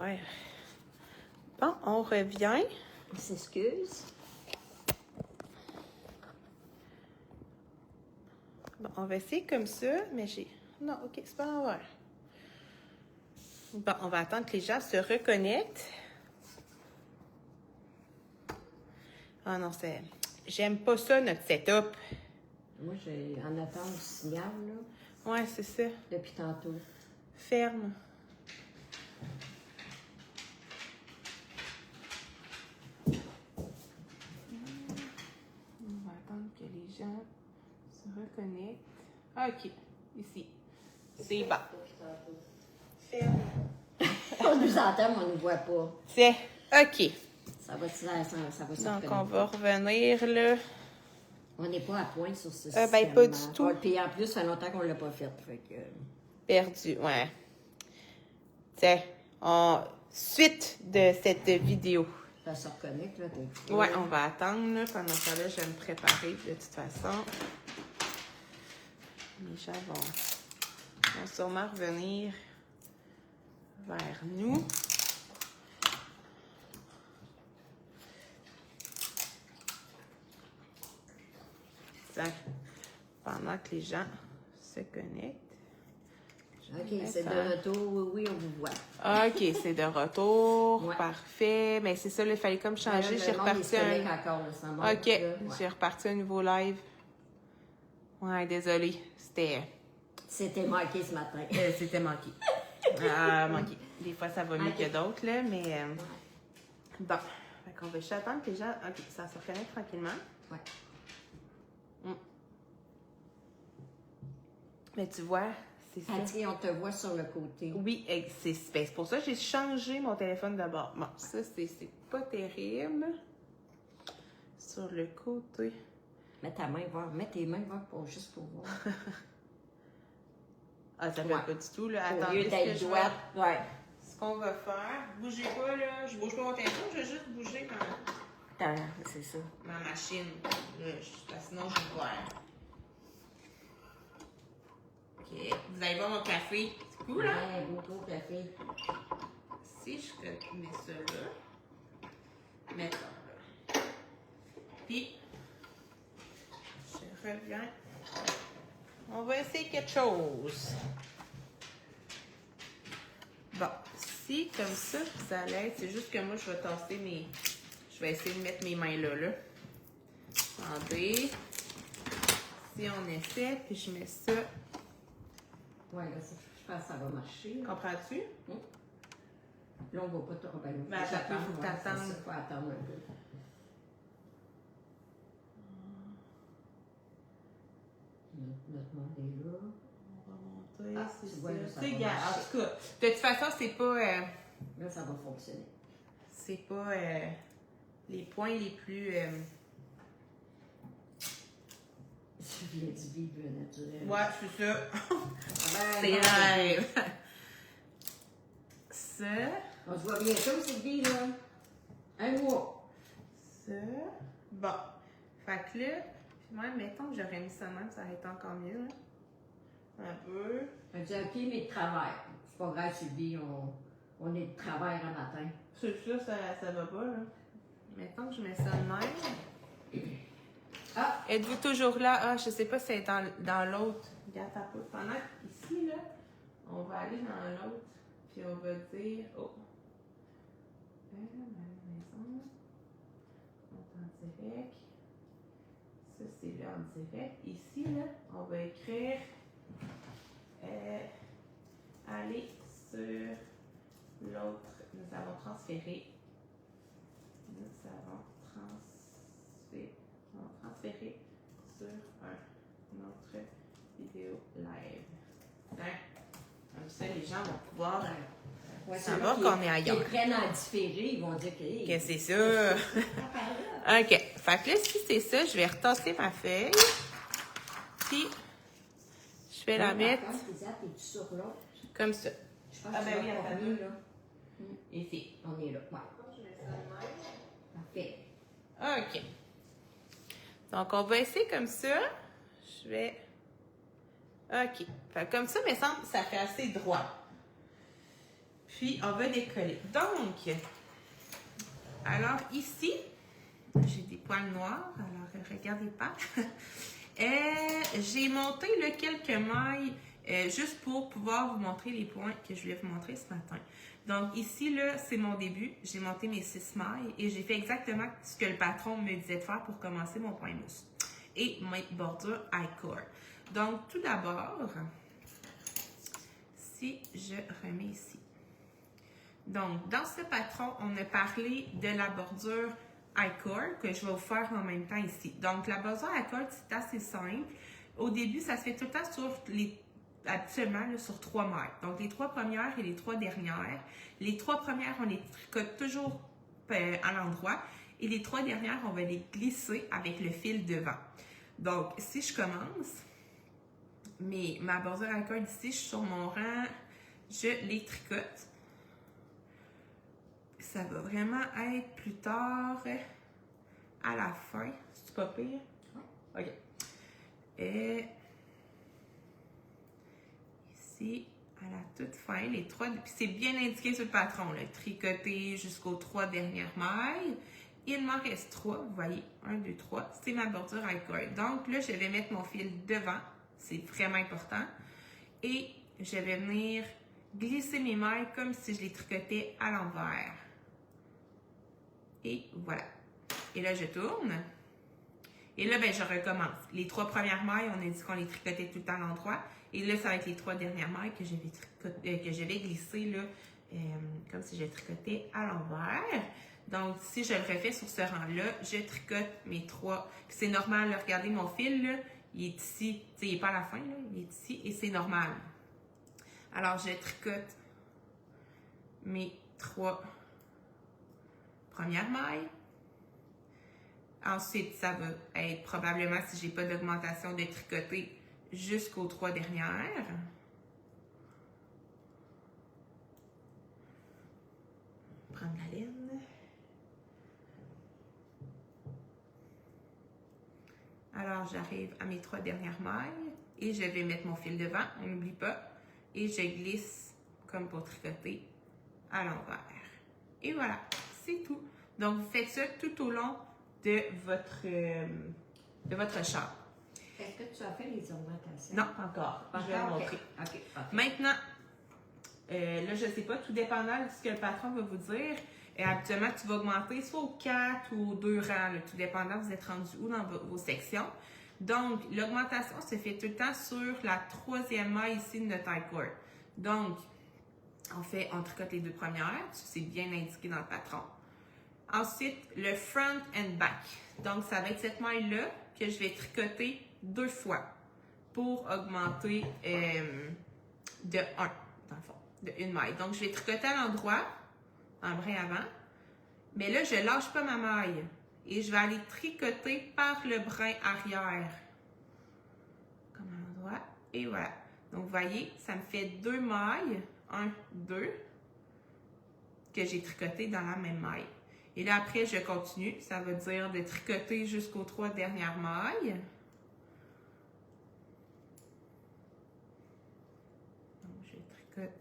l'envers. Bon, on revient. On s'excuse. Bon, on va essayer comme ça, mais j'ai... Non, OK, c'est pas l'envers. Bon, on va attendre que les gens se reconnectent. Ah non, c'est... J'aime pas ça, notre setup. Moi, j'ai en attente du signal, là. Ouais, c'est ça. Depuis tantôt. Ferme. On va attendre que les gens se reconnectent. Ah, OK, ici. C'est bon. Ferme. On nous entend, mais on ne nous voit pas. C'est OK. Ça va se Donc, reconnaître. on va revenir, là. On n'est pas à point sur ce Ben, système. pas du tout. Puis en plus, ça fait longtemps qu'on ne l'a pas fait. Fait que... Perdu, ouais. Tiens, suite de cette vidéo. Ça se reconnecte, là. T'es... Ouais, on va attendre, là. Pendant ce temps-là, je vais me préparer, de toute façon. Les gens vont sûrement revenir vers nous. Tiens, pendant que les gens se connectent. OK, c'est de retour. Oui, on vous voit. OK, c'est de retour. Ouais. Parfait. Mais c'est ça, il fallait comme changer. J'ai reparti j'ai reparti un nouveau live. Ouais, désolée. C'était manqué ce matin. C'était manqué. Manqué. Des fois, ça va mieux que d'autres, là, mais... Bon. Fait qu'on va juste attendre que les gens... OK, ça se reconnaît tranquillement. Ouais. Mais tu vois, c'est ça. Patty, on te voit sur le côté. Oui, c'est pour ça que j'ai changé mon téléphone d'abord. Bon, ça, c'est pas terrible. Sur le côté. Mets ta main, voir. Mets tes mains, voir, juste pour voir. Ah, ça fait pas du tout, là. Au Attendez, lieu d'être droite, ouais. Ce qu'on va faire, bougez pas, là. Je bouge pas mon téléphone, je vais juste bouger C'est ça. ma machine. Là, parce que sinon, je vais voir. OK. Vous allez boire mon café. C'est cool, hein? Ouais, beaucoup de café. Si je mets ça là, mettons là. Puis, je reviens. On va essayer quelque chose. Bon, si comme ça l'aide, c'est juste que moi, je vais tasser mes... Je vais essayer de mettre mes mains là. Attendez. Si on essaie, puis je mets ça. Ouais, là, je pense que ça va marcher. Comprends-tu? Là, on va pas trop. Ben, Ben, attends, il faut t'attendre. Il faut attendre un peu. Notre monde est là. On va monter, c'est vois, là, ça. ça C'est va égal. marcher. En tout cas, de toute façon, c'est pas... Là, ça va fonctionner. c'est pas les points les plus... Tu viens du vivre naturel. Ouais, c'est ça. Ben, C'est rêve. Ça. On se voit bientôt, Sylvie, là. Un mois. Ça. Bon. Fait que là, moi, mettons que j'aurais mis ça même, ça aurait été encore mieux. Là. Un peu. On dit, OK, mais de travail. C'est pas grave, Sylvie, on est de travail un matin. C'est ça, ça va pas, là. Mettons que je mets ça de même. Ah! Êtes-vous toujours là? Ah, je sais pas si c'est dans l'autre. Regarde ta peau. Pendant qu'ici, là, on va aller dans l'autre. Puis on va dire, oh. Ma maison. On est en direct. Ça, c'est là en direct. Ici, là, on va écrire aller sur l'autre. Nous avons transféré. Transférer sur un autre vidéo live. Hein? Comme ça, les gens vont pouvoir savoir qu'on est ailleurs. Ils prennent en différé, ils vont dire que... Que c'est ça. OK. Fait que là, si c'est ça, je vais retasser ma feuille. Puis, je vais la mettre comme ça. Ah ben oui, attends. mieux, là. Ici. On est là. Ouais. Je mets ça de même. Parfait. OK. Donc, on va essayer comme ça. Je vais... OK. Fait comme ça, mais ça fait assez droit. Puis, on va décoller. Donc, alors ici, j'ai des poils noirs, alors regardez pas. J'ai monté là, quelques mailles juste pour pouvoir vous montrer les points que je voulais vous montrer ce matin. Donc ici, là, c'est mon début. J'ai monté mes 6 mailles et j'ai fait exactement ce que le patron me disait de faire pour commencer mon point mousse. Et mes bordures I-core. Donc tout d'abord, si je remets ici. Donc dans ce patron, on a parlé de la bordure I-core que je vais vous faire en même temps ici. Donc la bordure I-core, c'est assez simple. Au début, ça se fait tout le temps sur habituellement là, sur 3 mailles. Donc les 3 premières et les 3 dernières. Les 3 premières, on les tricote toujours à l'endroit. Et les 3 dernières, on va les glisser avec le fil devant. Donc si je commence, ma bordure I-core ici, je suis sur mon rang, je les tricote. Ça va vraiment être plus tard à la fin. C'est pas pire? OK. Et ici, à la toute fin, les 3, puis c'est bien indiqué sur le patron, là, tricoter jusqu'aux 3 dernières mailles. Il m'en reste 3, vous voyez, 1, 2, 3, c'est ma bordure I-core. Donc là, je vais mettre mon fil devant, c'est vraiment important. Et je vais venir glisser mes mailles comme si je les tricotais à l'envers. Et voilà. Et là, je tourne. Et là, ben, je recommence. Les 3 premières mailles, on a dit qu'on les tricotait tout le temps à l'endroit. Et là, ça va être les 3 dernières mailles que je vais glisser là, comme si je tricotais à l'envers. Donc, si je le refais sur ce rang-là, je tricote mes 3. C'est normal, là, regardez mon fil, là, il est ici. Tu sais, il n'est pas à la fin, là, il est ici et c'est normal. Alors, je tricote mes 3 premières mailles. Ensuite, ça va être probablement, si j'ai pas d'augmentation, de tricoter jusqu'aux 3 dernières. Prendre la laine. Alors, j'arrive à mes 3 dernières mailles et je vais mettre mon fil devant, on n'oublie pas, et je glisse comme pour tricoter à l'envers. Et voilà, c'est tout. Donc, vous faites ça tout au long de votre châle. Est-ce que tu as fait les augmentations? Non, pas encore. Je vais vous montrer. OK. Maintenant, là, je ne sais pas, tout dépendant de ce que le patron va vous dire. Habituellement, tu vas augmenter soit aux 4 ou aux 2 rangs, là, tout dépendant, vous êtes rendu où dans vos sections. Donc, l'augmentation se fait tout le temps sur la 3e maille ici de notre I-core. Donc, on tricote les 2 premières, c'est bien indiqué dans le patron. Ensuite, le front and back. Donc, ça va être cette maille-là que je vais tricoter 2 fois pour augmenter de 1, dans le fond, de 1 maille. Donc, je vais tricoter à l'endroit, en brin avant, mais là, je ne lâche pas ma maille et je vais aller tricoter par le brin arrière. Comme à l'endroit, et voilà. Donc, vous voyez, ça me fait 2 mailles, 1, 2, que j'ai tricoté dans la même maille. Et là, après, je continue. Ça veut dire de tricoter jusqu'aux 3 dernières mailles. Donc, je tricote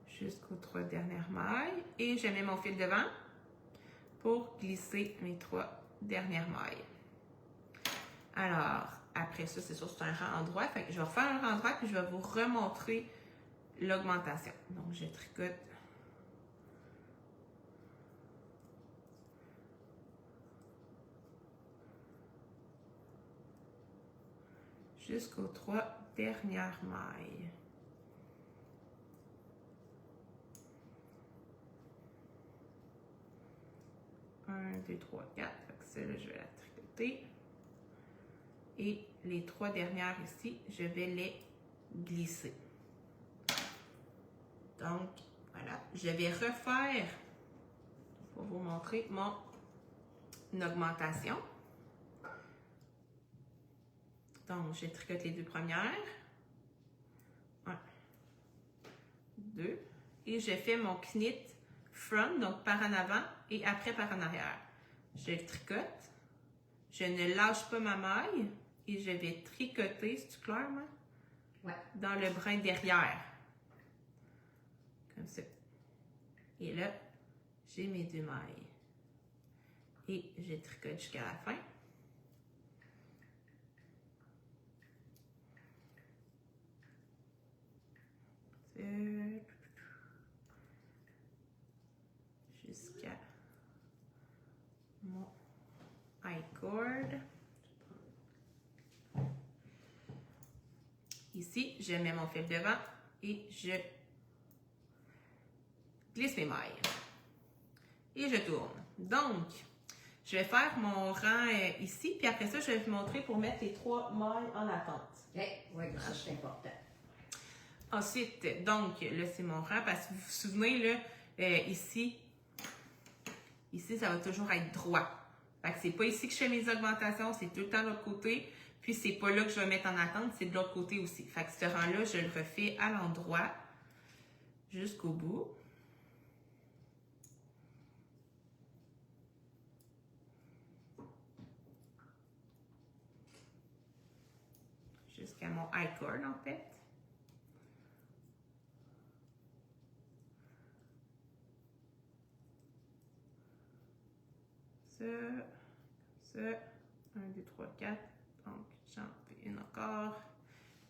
jusqu'aux 3 dernières mailles. Et je mets mon fil devant pour glisser mes 3 dernières mailles. Alors, après ça, c'est sûr, c'est un rang endroit. Fait que je vais refaire un rang droit puis je vais vous remontrer l'augmentation. Donc, je tricote jusqu'aux 3 dernières mailles. Un, 2, 3, 4. Fait que celle-là, je vais la tricoter. Et les 3 dernières ici, je vais les glisser. Donc, voilà. Je vais refaire, pour vous montrer mon augmentation. Donc, je tricote les 2 premières. 1, 2. Et je fais mon knit front, donc par en avant et après par en arrière. Je tricote. Je ne lâche pas ma maille et je vais tricoter. C'est-tu clair, moi? Ouais. dans le brin derrière. Comme ça. Et là, j'ai mes 2 mailles. Et je tricote jusqu'à la fin. Jusqu'à mon I-cord. Ici, je mets mon fil devant et je glisse mes mailles. Et je tourne. Donc, je vais faire mon rang ici, puis après ça, je vais vous montrer pour mettre les 3 mailles en attente. Oui, ça c'est important. Ensuite, donc, là, c'est mon rang, parce que vous vous souvenez, là, ici, ça va toujours être droit. Fait que c'est pas ici que je fais mes augmentations, c'est tout le temps de l'autre côté. Puis c'est pas là que je vais mettre en attente, c'est de l'autre côté aussi. Fait que ce rang-là, je le refais à l'endroit jusqu'au bout. Jusqu'à mon I-cord, en fait. Ça, 1, 2, 3, 4. Donc, j'en fais une encore.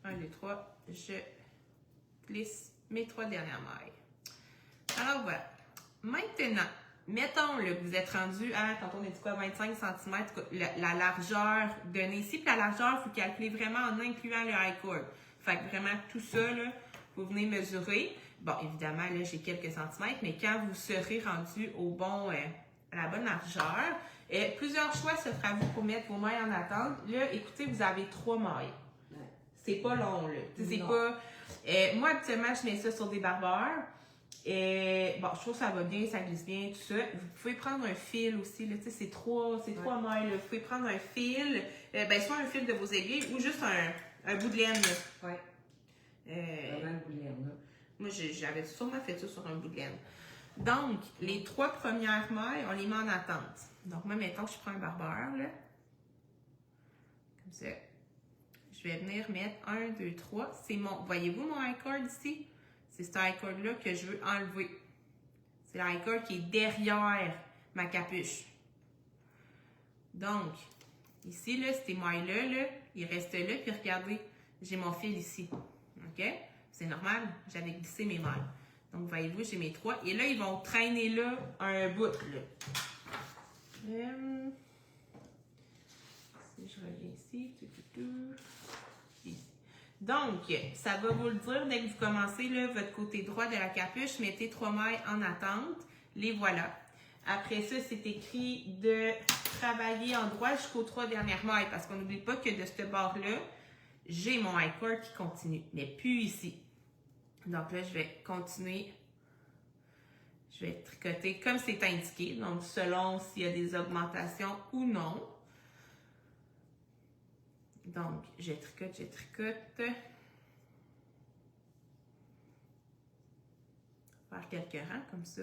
1, 2, 3. Je glisse mes 3 dernières mailles. Alors voilà. Maintenant, mettons là, que vous êtes rendu à, tantôt on a dit quoi, 25 cm, la largeur donnée ici. Puis la largeur, il faut calculer vraiment en incluant le I-cord. Fait que vraiment, tout ça, là, vous venez mesurer. Bon, évidemment, là, j'ai quelques centimètres, mais quand vous serez rendu au bon, à la bonne largeur, plusieurs choix s'offrent à vous pour mettre vos mailles en attente. Là, écoutez, vous avez 3 mailles. Ouais. C'est pas long, là. C'est pas... moi, habituellement, je mets ça sur des barbeurs. Bon, je trouve que ça va bien, ça glisse bien, tout ça. Vous pouvez prendre un fil aussi, là, tu sais, c'est 3 mailles, là. Vous pouvez prendre un fil, soit un fil de vos aiguilles ou juste un bout de laine, là. Oui. Un bout de laine, là. Moi, j'avais sûrement fait ça sur un bout de laine. Donc, les 3 premières mailles, on les met en attente. Donc, moi, mettons que je prends un barbeur, là. Comme ça. Je vais venir mettre 1, 2, 3. C'est mon, voyez-vous mon I-cord ici? C'est ce I-cord-là que je veux enlever. C'est l'I-cord qui est derrière ma capuche. Donc, ici, là, ces mailles-là, là, ils restent là, puis regardez, j'ai mon fil ici. OK? C'est normal, j'avais glissé mes mailles. Donc, voyez-vous, j'ai mes 3. Et là, ils vont traîner là un bout, là. Si je reviens ici, ici. Donc, ça va vous le dire dès que vous commencez là, votre côté droit de la capuche, mettez 3 mailles en attente. Les voilà. Après ça, c'est écrit de travailler en droit jusqu'aux 3 dernières mailles parce qu'on n'oublie pas que de ce bord-là, j'ai mon I-cord qui continue, mais plus ici. Donc là, je vais continuer. Je vais tricoter comme c'est indiqué, donc selon s'il y a des augmentations ou non. Donc, je tricote. Faire quelques rangs comme ça.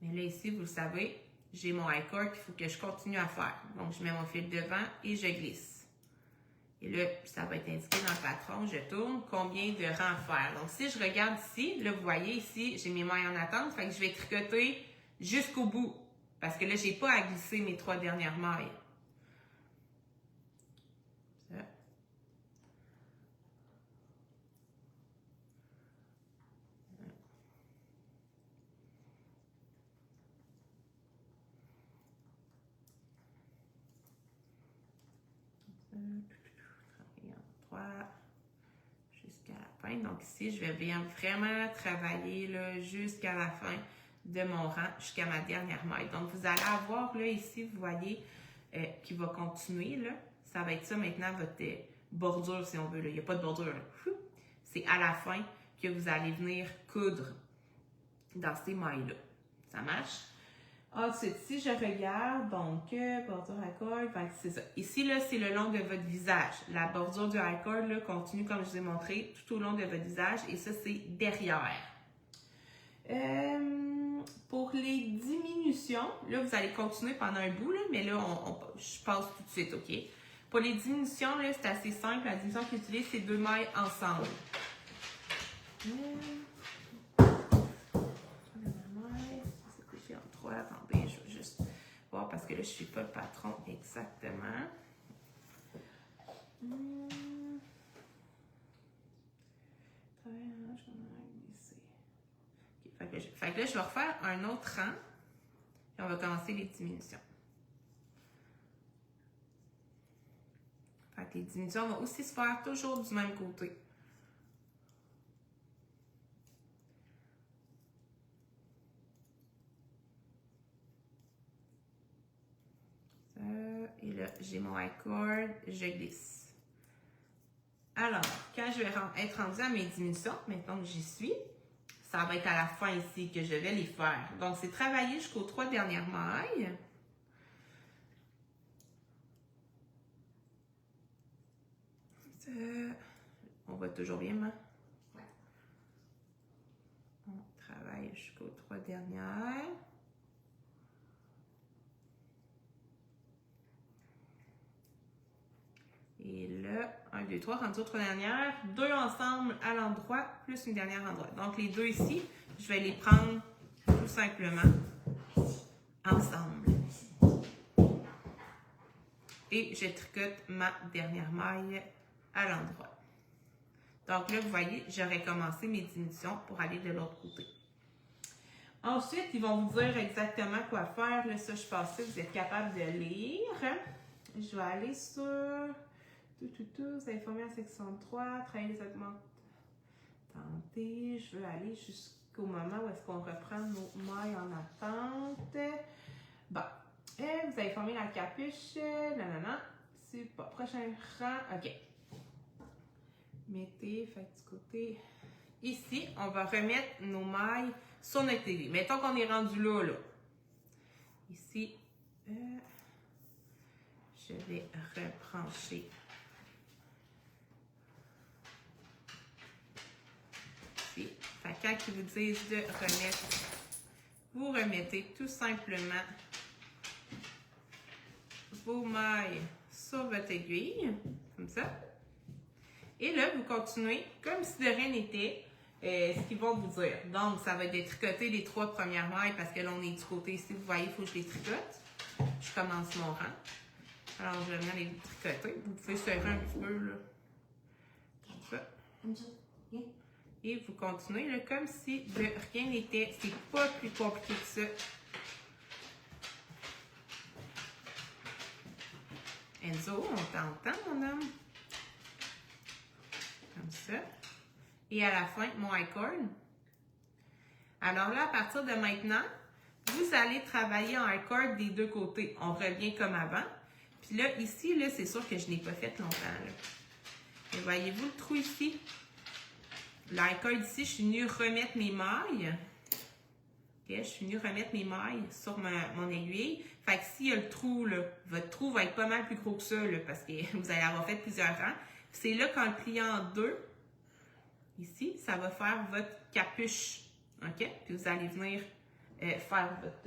Mais là, ici, vous le savez, j'ai mon I-cord qu'il faut que je continue à faire. Donc, je mets mon fil devant et je glisse. Et là, ça va être indiqué dans le patron. Je tourne combien de rangs faire. Donc, si je regarde ici, là, vous voyez ici, j'ai mes mailles en attente. Fait que je vais tricoter jusqu'au bout. Parce que là, j'ai pas à glisser mes 3 dernières mailles. Ça. Jusqu'à la fin. Donc ici, je vais bien vraiment travailler là, jusqu'à la fin de mon rang, jusqu'à ma dernière maille. Donc vous allez avoir là ici, vous voyez, qui va continuer. Là. Ça va être ça maintenant, votre bordure si on veut. Là. Il n'y a pas de bordure. C'est à la fin que vous allez venir coudre dans ces mailles-là. Ça marche? Ensuite, si je regarde, donc, bordure I-cord, c'est ça. Ici, là, c'est le long de votre visage. La bordure du I-cord, là, continue, comme je vous ai montré, tout au long de votre visage. Et ça, c'est derrière. Pour les diminutions, là, vous allez continuer pendant un bout, là, mais là, je passe tout de suite, OK? Pour les diminutions, là, c'est assez simple. La diminution que j'utilise, c'est 2 mailles ensemble. C'est couché en 3. Attendez, je vais juste voir parce que là, je ne suis pas le patron exactement. Fait que là, je vais refaire un autre rang. Et on va commencer les diminutions. Fait que les diminutions vont aussi se faire toujours du même côté. Ça, et là, j'ai mon I-cord, je glisse. Alors, quand je vais être rendue à mes diminutions, maintenant que j'y suis, ça va être à la fin ici que je vais les faire. Donc, c'est travailler jusqu'aux 3 dernières mailles. Ça, on voit toujours bien, hein? Ouais. On travaille jusqu'aux 3 dernières. Et là, 1, 2, 3, rendu aux 3 dernières. 2 ensemble à l'endroit, plus une dernière endroit. Donc, les 2 ici, je vais les prendre tout simplement ensemble. Et je tricote ma dernière maille à l'endroit. Donc là, vous voyez, j'aurais commencé mes diminutions pour aller de l'autre côté. Ensuite, ils vont vous dire exactement quoi faire. Là, ça, je pense que vous êtes capable de lire. Je vais aller sur... Vous avez formé la section 3, travailler les augments. Attendez, je veux aller jusqu'au moment où est-ce qu'on reprend nos mailles en attente. Bon, vous avez formé la capuche, nanana, c'est pas prochain rang, ok. Mettez, faites du côté. Ici, on va remettre nos mailles sur notre aiguille. Mettons qu'on est rendu là, là. Ici, je vais rebrancher. Ici. Fait que quand ils vous disent de remettre, vous remettez tout simplement vos mailles sur votre aiguille, comme ça. Et là, vous continuez comme si de rien n'était, ce qu'ils vont vous dire. Donc, ça va être de tricoter les 3 premières mailles parce que là, on est du côté ici, vous voyez, il faut que je les tricote. Je commence mon rang. Alors, je vais venir les tricoter. Vous pouvez serrer un petit peu, là. Comme ça. Et vous continuez, là, comme si de rien n'était. C'est pas plus compliqué que ça. Enzo, on t'entend, mon homme? Comme ça. Et à la fin, mon I-cord. Alors là, à partir de maintenant, vous allez travailler en I-cord des 2 côtés. On revient comme avant. Puis là, ici, là, c'est sûr que je n'ai pas fait longtemps. Là. Et voyez-vous le trou ici? I-cord ici, je suis venue remettre mes mailles. Okay, je suis venue remettre mes mailles sur mon aiguille. Fait que s'il y a le trou, là, votre trou va être pas mal plus gros que ça, là, parce que vous allez avoir fait plusieurs rangs. C'est là qu'en le pliant en 2, ici, ça va faire votre capuche. OK? Puis vous allez venir faire votre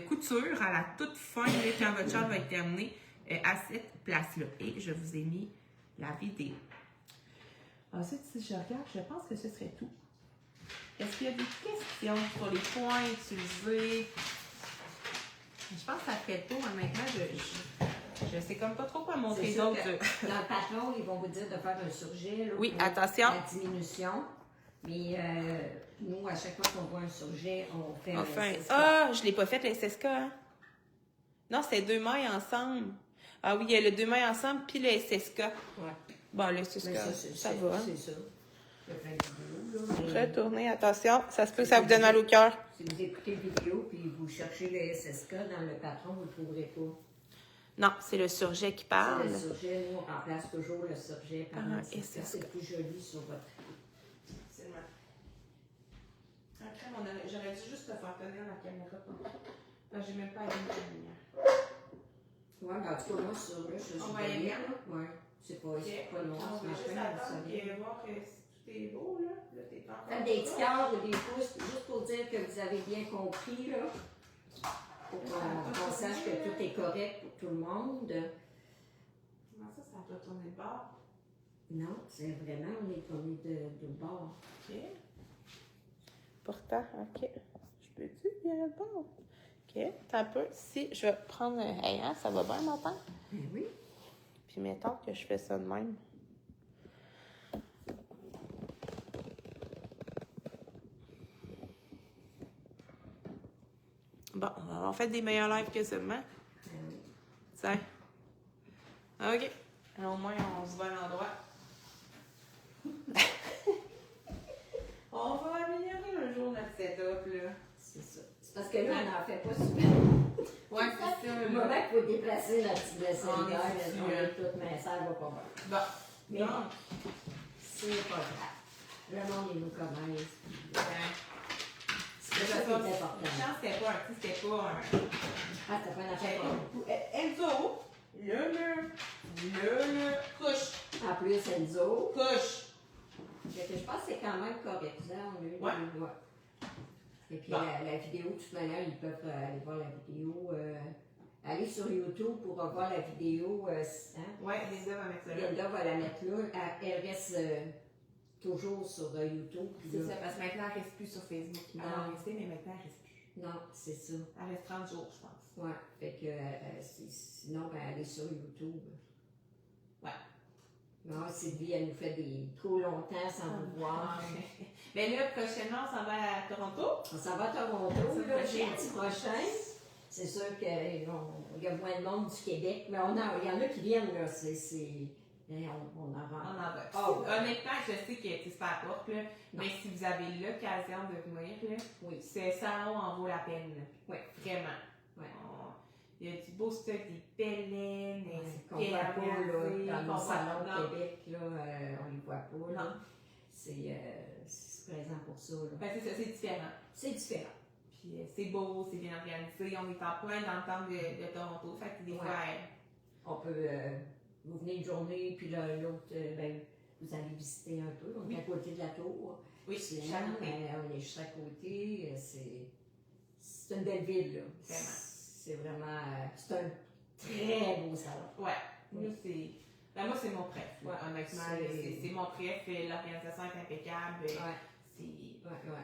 couture à la toute fin, là, quand votre châle va être terminé, à cette place-là. Et je vous ai mis la vidéo. Ensuite, si je regarde, je pense que ce serait tout. Est-ce qu'il y a des questions sur les points utilisés? Je pense que ça fait tout. Maintenant, je sais comme pas trop quoi montrer d'autres. Dans le patron, ils vont vous dire de faire un surjet. Là, oui, attention. La diminution. Mais nous, à chaque fois qu'on voit un surjet, on fait un SSK. Ah, je ne l'ai pas fait, le SSK. Hein? Non, c'est 2 mailles ensemble. Ah oui, il y a le 2 mailles ensemble, puis le SSK. Ouais. Bon, le SSK, ça va. C'est ça. Il y a plein de vidéos, là. Retournez, attention. Ça se peut que ça vous donne mal au cœur. Si vous écoutez la vidéo, puis vous cherchez le SSK dans le patron, vous ne le trouverez pas. Non, c'est le surjet qui parle. C'est le surjet. Nous, on remplace toujours le surjet par le SSK. C'est plus joli sur votre... Après, j'aurais dû juste te faire tenir la caméra. Là, j'ai même pas allumé la lumière. Oui, mais en tout cas, moi, sur là, je suis bien. Oui, c'est pas noir. On va juste attendre et voir que tout est beau, là. Là, t'es encore faites des petits cœurs ou des pouces, juste pour dire que vous avez bien compris, là. pour qu'on sache que tout est correct pour tout le monde. Comment ça doit tourner de bord? Non, c'est vraiment, on est tourné de bord. OK. Pourtant, OK. Je peux-tu virer de bord? OK, t'as un peu. Si je vais prendre un ayant, ça va bien, matin? Ben oui. Puis mettons que je fais ça de même. Bon, on fait des meilleurs lives que seulement. Ben oui. Tiens. OK. Alors, au moins, on se voit à l'endroit. On va améliorer un jour notre setup, là. C'est ça. C'est parce que là, on n'en fait pas souvent. Ouais, c'est ça. Le moment qu'il faut déplacer notre petite vaisselle On est d'heure, dessus, on est toutes, mais ça va pas bien. Bon. Mais Non. c'est pas grave. Le monde, il nous connaît. C'est ça qui est important. Je pense que c'était pas un... Ah, t'as pas une affaire pour nous. Enzo, le couche. En plus, Enzo. Couche. Fait que je pense que c'est quand même correct. Ça, on a eu Ouais. des voix. Et puis Bon. la vidéo, de toute manière, ils peuvent aller voir la vidéo. Aller sur YouTube pour revoir la vidéo. Hein? Ouais, Linda va mettre ça là. Linda va la mettre là. Elle reste toujours sur YouTube. puis C'est là- ça, parce que maintenant, elle reste plus sur Facebook. Elle Non. va rester, mais maintenant, elle reste plus. Non, c'est ça. Elle reste 30 jours, je pense. Ouais. Fait que sinon, ben, elle est sur YouTube. Ouais. Non, Sylvie, elle nous fait des trop longtemps sans nous voir. Mais là, prochainement, on s'en va à Toronto. On s'en va à Toronto, La là, semaine jeudi prochain. C'est sûr qu'il y a moins de monde du Québec, mais il y en a qui viennent, là. On en On rend. en va. Ah ouais. Honnêtement, je sais que c'est pas à porte, là, mais si vous avez l'occasion de venir, là, Oui. ce salon en vaut la peine. Là. Oui. Vraiment. Ouais. Il y a du beau stock, des pellets, Qu'on ne voit pas, là, dans nos salons au Québec, là, on ne les voit pas, là. Non. C'est présent pour ça, là. Ben, c'est ça, c'est différent. C'est différent. Puis c'est beau, c'est bien organisé. On est en plein dans le temps de Toronto. Fait que des Ouais. fois, On peut, vous venez une journée, puis l'autre, ben, vous allez visiter un peu. On est Oui. à côté de la tour. oui, C'est chaque là, année. on est juste à côté. C'est une belle ville, là. Vraiment. C'est vraiment, c'est un très beau salon. Ouais. Oui. Nous, c'est. Ben, moi, c'est mon préf. Ouais. Honnêtement, C'est- c'est mon préf. L'organisation est impeccable. Ouais.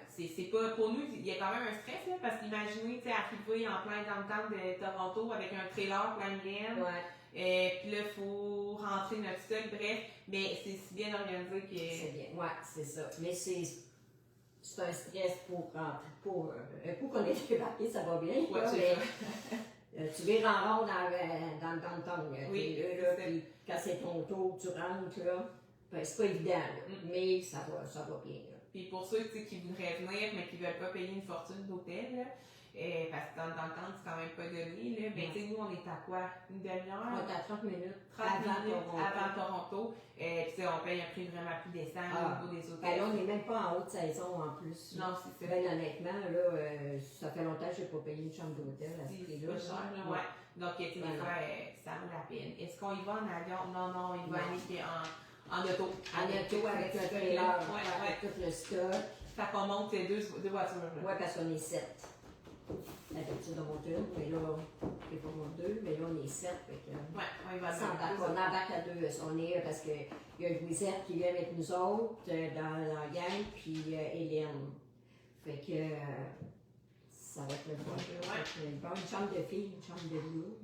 C'est pas pour nous, il y a quand même un stress là, parce qu'imaginez, tu sais, arriver en plein dans le temps de Toronto avec un trailer plein de laine, Ouais. puis là, il faut rentrer notre stock, bref, mais c'est si bien organisé que. C'est bien, ouais, c'est ça. Mais c'est un stress pour rentrer. Pour qu'on ait débarqué, ça va bien. Ouais, là, c'est mais ça. tu vires en rond dans le downtown. Oui, là, c'est puis quand c'est ton tour, tu rentres, là. Ben, c'est pas évident, là, mais ça va bien. Là. Puis pour ceux tu sais, qui voudraient venir, mais qui ne veulent pas payer une fortune d'hôtel, là, parce que dans le temps, c'est quand même pas donné, là, ben, tu sais, nous, on est à quoi? Une demi-heure? On est à 30 minutes 30 minutes Toronto. avant Toronto. Puis tu sais, on paye un prix vraiment plus décent au niveau des Ben hôtels. là, on n'est même pas en haute saison en plus. Non, c'est ça. Ben honnêtement, là, ça fait longtemps que je n'ai pas payé une chambre d'hôtel à ce C'est prix-là. pas cher, là, ouais. Donc, tu sais, des Voilà. fois, ça vaut la peine. Est-ce qu'on y va en avion? Non, il va Non. aller en auto. En auto avec le trailer, Ouais. avec tout le stock. Fait qu'on monte deux voitures. Là. Oui, parce qu'on est 7. D'habitude, on monte une, mais là, il faut monter 2, mais là, on est 7. Ouais, on y va On embarque à 2. On est parce qu'il y a Louisette qui vient avec nous autres dans la gang, puis Hélène. Fait que ça va être le fun. Ouais. Fait que, bon, une chambre de filles, une chambre de loup.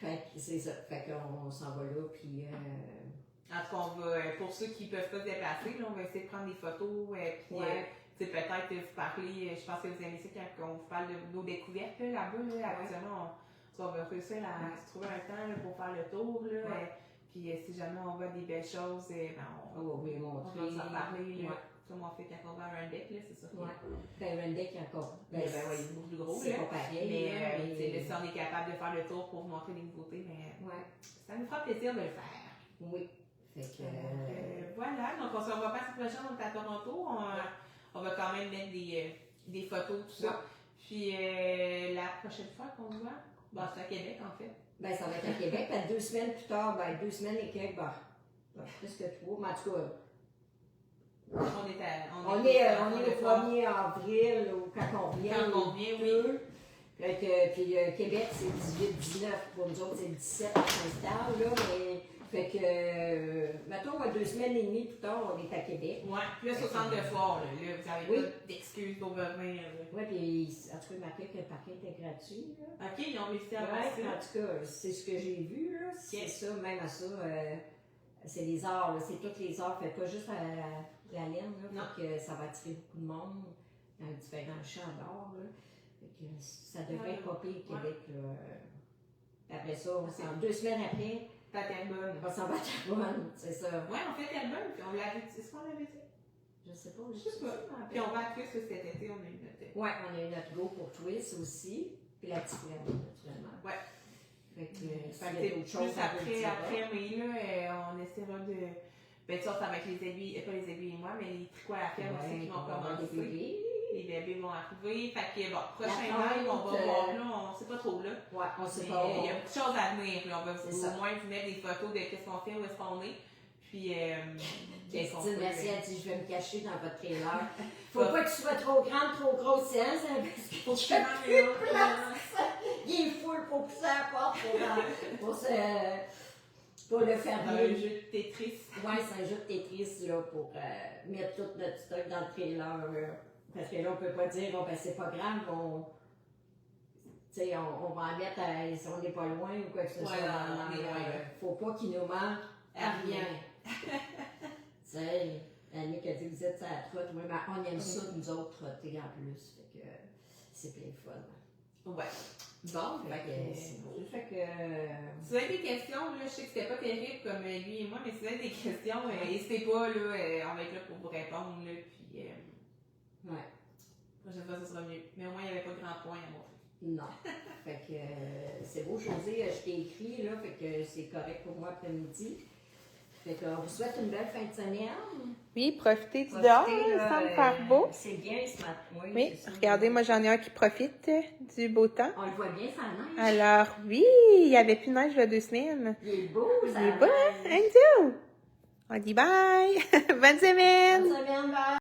Fait que c'est ça. Fait qu'on s'en va là, puis. En tout cas, on va, pour ceux qui ne peuvent pas se déplacer, là, on va essayer de prendre des photos. Puis, Ouais. tu sais, peut-être vous parler, je pense que vous aimez ça quand on vous parle de nos découvertes là-bas. Là, actuellement, on va réussir à se trouver un temps là, pour faire le tour. Là, Ouais. puis si jamais on voit des belles choses, ben, On va vous les on montrer. va s'en parler. Là, Ouais. comme on fait quand on va à un deck, là, c'est sûr. Ouais. Ben, Rendeck encore. Ben, ouais, il est beaucoup plus gros. C'est Là. pas pareil. Mais là, tu sais, là, si on est capable de faire le tour pour montrer des nouveautés, ben, Ouais. ça nous fera plaisir de le faire. Oui. Fait que. Voilà, donc on se revoit pas la semaine prochaine, on est à Toronto. On va quand même mettre des photos, tout ça. Ouais. Puis la prochaine fois qu'on se voit, ben, c'est à Québec en fait. Ben, ça va être à Québec. Ben, 2 semaines plus tard, ben, 2 semaines et quelques, plus que 3. Mais en tout cas, On est on est au 1er avril, ou quand on vient. Quand on vient, oui. Puis Québec, c'est 18-19. Pour nous autres, c'est 17 à s'installe, là. Mais, fait que, mettons, 2 semaines et demie plus tard, on est à Québec. Ouais, puis là, c'est au centre de foire, là. Là, vous avez pas d'excuses pour venir, là. Oui, puis en tout cas, il marquait que le parking était gratuit, là. OK, ils ont réussi à Ouais, faire ça. en tout cas, c'est ce que j'ai vu, là. C'est ça, même à ça, c'est les arts, là. C'est tous les arts. Fait pas juste la laine, là. Non. Fait que ça va attirer beaucoup de monde dans différents champs d'art, là. Fait que ça devrait être pas pire, Québec, là. Après ça, en 2 semaines après, Pas Terrebonne. on s'en va à Terrebonne, c'est ça. Ouais, on fait Terrebonne, puis on l'avait. Est-ce qu'on l'avait fait? Je sais pas, Je sais pas. Puis on va à Twist cet été, on a eu notre. Ouais, on a eu notre go pour Twist aussi, puis la Tiflaine, naturellement. Ouais. Fait que, Fait s'il y a que d'autres choses, plus on peut le dire. après mai, là, on essaiera de. Ben, tu sais, ça va avec les aiguilles, pas les aiguilles et moi, mais les tricots à la ferme aussi qui vont commencer. Les bébés vont arriver. Fait que, bon, prochainement, on va voir, là, on sait pas trop, là. Ouais, on sait Mais pas. il y a beaucoup de choses à venir, là. On va C'est au ça. moins vous mettre des photos de qu'est-ce qu'on fait, où est-ce qu'on est. Puis, Christine Mercier a dit, je vais me cacher dans votre trailer. Faut pas que tu sois trop grande, trop grosse, hein, parce qu'il Faut que y a plus de place. Il est full pour pousser à la porte pour le fermer. un jeu de Tetris. Ouais, c'est un jeu de Tetris, là, pour mettre tout notre stock dans le trailer, là. Parce que là, on peut pas dire, bon, ben, c'est pas grave, on va en mettre si on n'est pas loin ou quoi que ce soit. Faut pas qu'il nous manque à rien. Tu sais, Annick a dit, vous êtes à la trotte, oui, mais on aime ça, nous autres, trotter en plus. Fait que c'est plein de fun. Ouais. Bon, Fait que. Si vous avez des questions, là, je sais que c'était pas terrible comme lui et moi, mais si vous avez des questions, n'hésitez pas, là, on va être là pour vous répondre, là, puis Ouais. la prochaine fois, ça sera mieux. Mais au moins, il n'y avait pas de grands points à montrer. Non. Fait que c'est beau, José, je t'ai écrit, là, fait que c'est correct pour moi après-midi. Fait qu'on vous souhaite une belle fin de semaine. Oui, profitez du dehors, ça semble faire beau. C'est bien ce matin. Oui, regardez, moi j'en ai un qui profite du beau temps. On le voit bien, ça neige. Alors, oui, il n'y avait plus de neige il y a 2 semaines. Il est beau, ça. Il est beau, hein, Anjo? On dit bye! Bonne semaine! Bonne semaine, bye!